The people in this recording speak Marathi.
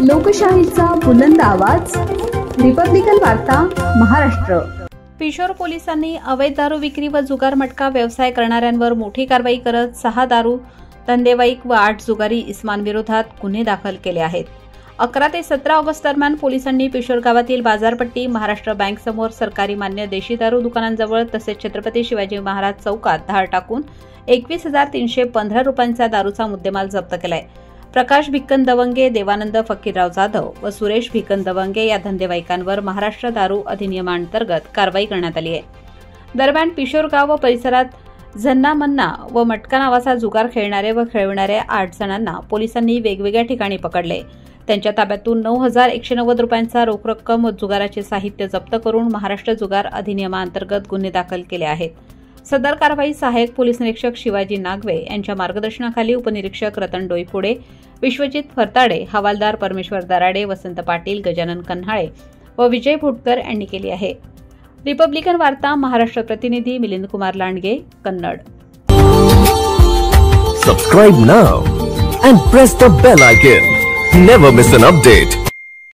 लोकशाहीचा बुलंद आवाज, रिपब्लिकन वार्ता महाराष्ट्र। पिशोर पोलिसांनी अवैध दारू विक्री व जुगार मटका व्यवसाय करणाऱ्यांवर मोठी कारवाई करत 6 दारू धंदेवाईक व 8 जुगारी इस्मांविरोधात गुन्हे दाखल केले आहेत। 11 ते 17 ऑगस्ट दरम्यान पोलिसांनी पिशोर गावातील बाजारपट्टी, महाराष्ट्र बँक समोर सरकारी मान्य देशी दारू दुकानांजवळ तसेच छत्रपती शिवाजी महाराज चौकात धाड टाकून 21,315 रुपयांचा दारूचा मुद्देमाल जप्त केलाय। प्रकाश भिक्कन दवंगे, देवानंद फकीरराव जाधव व सुरेश भिक्कन दवंगे या धंदेवाईकांवर महाराष्ट्र दारू अधिनियमांतर्गत कारवाई करण्यात आली आहे। दरम्यान पिशोर गाव व परिसरात झन्ना मन्ना व मटका नावाचा जुगार खेळणारे व खेळविणारे 8 जणांना पोलिसांनी वेगवेगळ्या ठिकाणी पकडले। त्यांच्या ताब्यातून 9,190 रुपयांचा रोख रक्कम व जुगाराचे साहित्य जप्त करून महाराष्ट्र जुगार अधिनियमांतर्गत गुन्हे दाखल केले आहेत। सदर कारवाई सहाय्यक पोलीस निरीक्षक शिवाजी नागवे यांच्या मार्गदर्शनाखाली उपनिरीक्षक रतन डोईफोडे, विश्वजित फरताडे, हवालदार परमेश्वर दराडे, वसंत पाटील, गजानन कन्हाळे व विजय भोटकर यांनी केली आहे। रिपब्लिकन वार्ता महाराष्ट्र प्रतिनिधी Milind Kumar Landge, Kannada. Subscribe now and press the bell icon. Never miss an update.